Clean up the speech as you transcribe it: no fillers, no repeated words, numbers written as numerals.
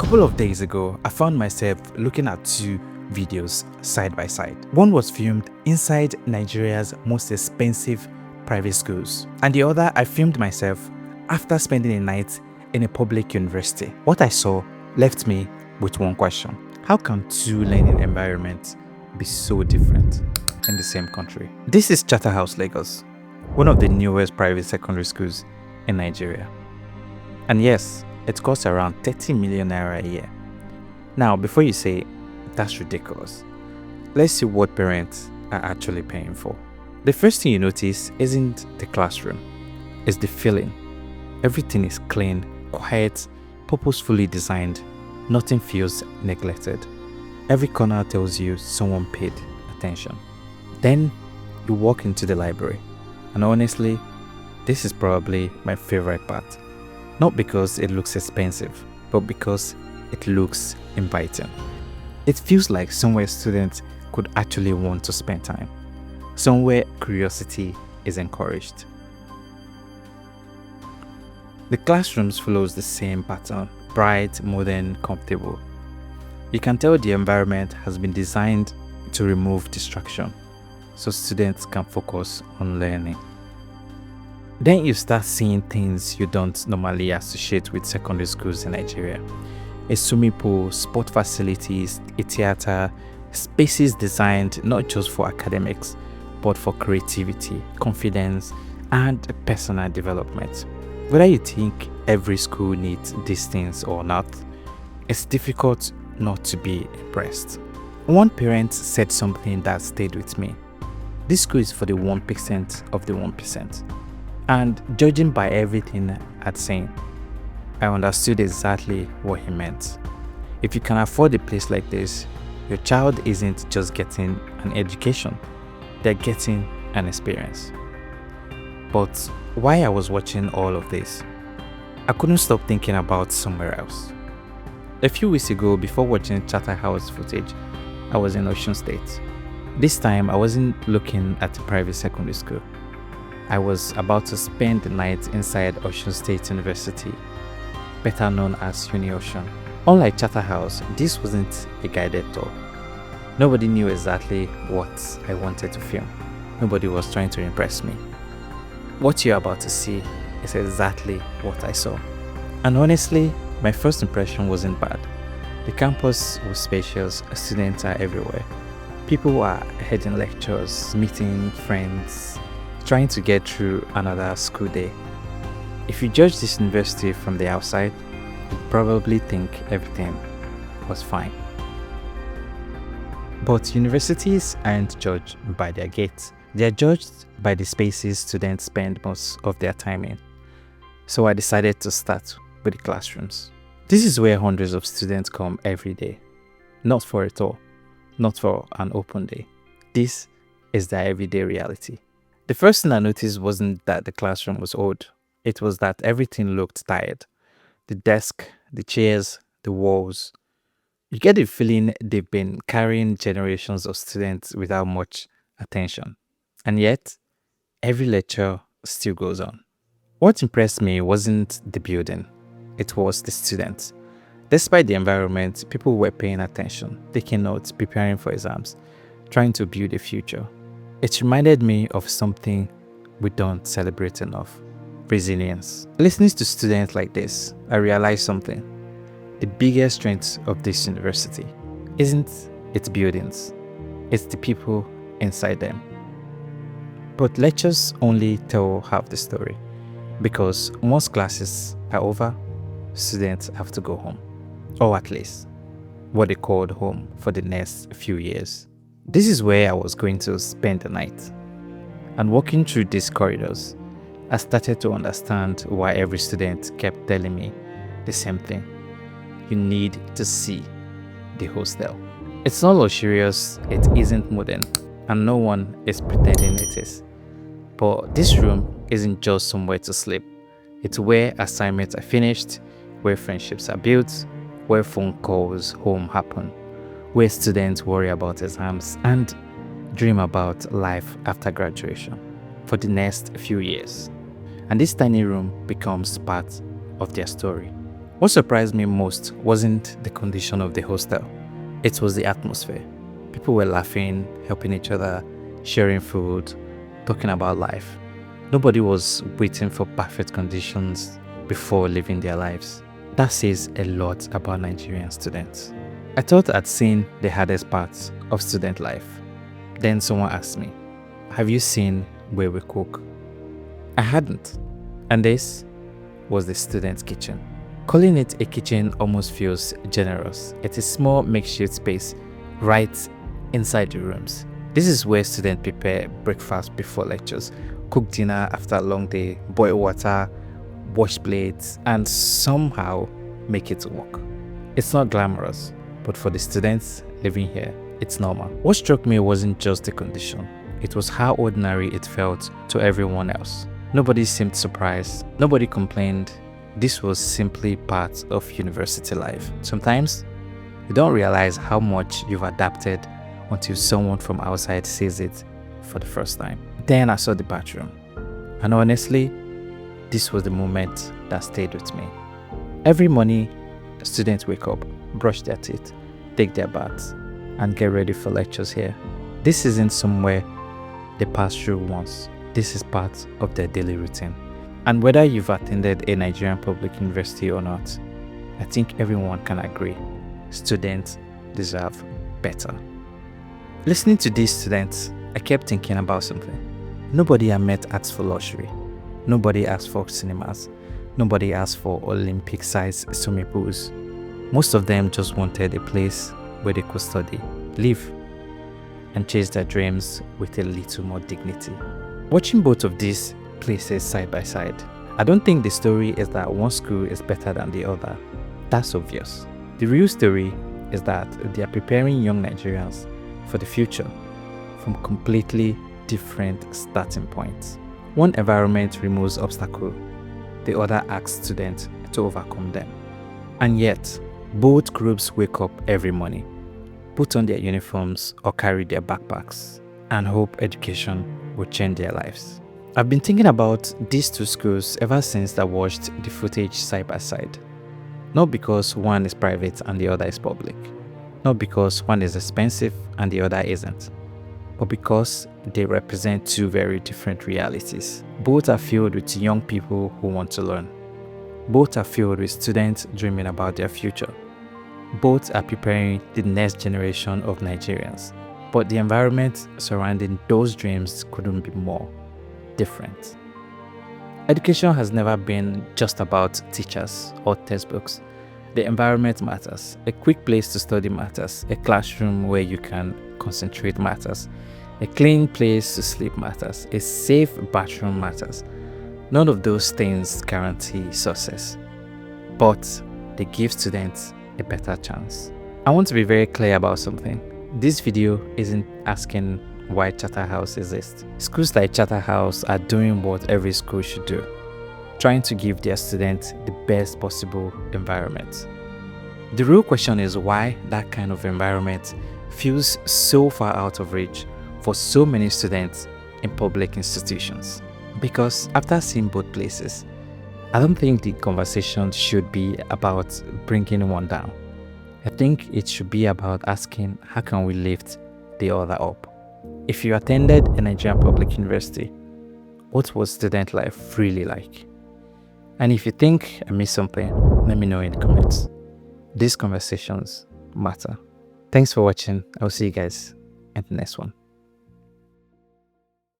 couple of days ago, I found myself looking at two videos side by side. One was filmed inside Nigeria's most expensive private schools, and the other I filmed myself after spending a night in a public university. What I saw left me with one question: how can two learning environments be so different in the same country? This is Charterhouse Lagos, one of the newest private secondary schools in Nigeria. And yes, it costs around 30 million naira a year. Now, before you say that's ridiculous, let's see what parents are actually paying for. The first thing you notice isn't the classroom, it's the feeling. Everything is clean, quiet, purposefully designed. Nothing feels neglected. Every corner tells you someone paid attention. Then you walk into the library, and honestly, this is probably my favorite part. Not because it looks expensive, but because it looks inviting. It feels like somewhere students could actually want to spend time, somewhere curiosity is encouraged. The classrooms follows the same pattern: bright, modern, comfortable. You can tell the environment has been designed to remove distraction, so students can focus on learning. Then you start seeing things you don't normally associate with secondary schools in Nigeria. A swimming pool, sport facilities, a theater, spaces designed not just for academics, but for creativity, confidence, and personal development. Whether you think every school needs these things or not, it's difficult not to be impressed. One parent said something that stayed with me: this school is for the 1% of the 1%. And judging by everything I'd seen, I understood exactly what he meant. If you can afford a place like this, your child isn't just getting an education, they're getting an experience. But while I was watching all of this, I couldn't stop thinking about somewhere else. A few weeks ago, before watching Charterhouse footage, I was in Osun State. This time, I wasn't looking at a private secondary school. I was about to spend the night inside Osun State University, better known as UNIOSUN. Unlike Charterhouse, this wasn't a guided tour. Nobody knew exactly what I wanted to film. Nobody was trying to impress me. What you're about to see is exactly what I saw. And honestly, my first impression wasn't bad. The campus was spacious, students are everywhere. People are heading lectures, meeting friends, trying to get through another school day. If you judge this university from the outside, you'd probably think everything was fine. But universities aren't judged by their gates. They're judged by the spaces students spend most of their time in. So I decided to start with the classrooms. This is where hundreds of students come every day. Not for a tour, not for an open day. This is their everyday reality. The first thing I noticed wasn't that the classroom was old. It was that everything looked tired. The desk, the chairs, the walls. You get the feeling they've been carrying generations of students without much attention. And yet, every lecture still goes on. What impressed me wasn't the building, it was the students. Despite the environment, people were paying attention, taking notes, preparing for exams, trying to build a future. It reminded me of something we don't celebrate enough: resilience. Listening to students like this, I realized something. The biggest strength of this university isn't its buildings, it's the people inside them. But lectures only tell half the story, because once classes are over, students have to go home, or at least what they called home for the next few years. This is where I was going to spend the night. And walking through these corridors, I started to understand why every student kept telling me the same thing: you need to see the hostel. It's not luxurious, it isn't modern, and no one is pretending it is. But this room isn't just somewhere to sleep. It's where assignments are finished, where friendships are built, where phone calls home happen, where students worry about exams and dream about life after graduation for the next few years. And this tiny room becomes part of their story. What surprised me most wasn't the condition of the hostel, it was the atmosphere. People were laughing, helping each other, sharing food, talking about life. Nobody was waiting for perfect conditions before living their lives. That says a lot about Nigerian students. I thought I'd seen the hardest parts of student life. Then someone asked me, "Have you seen where we cook?" I hadn't. And this was the student's kitchen. Calling it a kitchen almost feels generous. It's a small makeshift space right inside the rooms. This is where students prepare breakfast before lectures, cook dinner after a long day, boil water, wash plates, and somehow make it work. It's not glamorous, but for the students living here, it's normal. What struck me wasn't just the condition, it was how ordinary it felt to everyone else. Nobody seemed surprised, nobody complained. This was simply part of university life. Sometimes, you don't realize how much you've adapted until someone from outside sees it for the first time. Then I saw the bathroom, and honestly, this was the moment that stayed with me. Every morning, students wake up, brush their teeth, take their baths, and get ready for lectures here. This isn't somewhere they pass through once. This is part of their daily routine. And whether you've attended a Nigerian public university or not, I think everyone can agree, students deserve better. Listening to these students, I kept thinking about something. Nobody I met asked for luxury. Nobody asked for cinemas. Nobody asked for Olympic-sized swimming pools. Most of them just wanted a place where they could study, live, and chase their dreams with a little more dignity. Watching both of these places side by side, I don't think the story is that one school is better than the other. That's obvious. The real story is that they are preparing young Nigerians for the future from completely different starting points. One environment removes obstacles, the other asks students to overcome them. And yet, both groups wake up every morning, put on their uniforms or carry their backpacks, and hope education will change their lives. I've been thinking about these two schools ever since I watched the footage side by side. Not because one is private and the other is public. Not because one is expensive and the other isn't. But because they represent two very different realities. Both are filled with young people who want to learn. Both are filled with students dreaming about their future. Both are preparing the next generation of Nigerians. But the environment surrounding those dreams couldn't be more different. Education has never been just about teachers or textbooks. The environment matters. A quick place to study matters. A classroom where you can concentrate matters. A clean place to sleep matters. A safe bathroom matters. None of those things guarantee success, but they give students a better chance. I want to be very clear about something. This video isn't asking why Charterhouse exists. Schools like Charterhouse are doing what every school should do, trying to give their students the best possible environment. The real question is why that kind of environment feels so far out of reach for so many students in public institutions. Because after seeing both places, I don't think the conversation should be about bringing one down. I think it should be about asking, how can we lift the other up? If you attended a Nigerian public university, what was student life really like? And if you think I missed something, let me know in the comments. These conversations matter. Thanks for watching. I'll see you guys in the next one.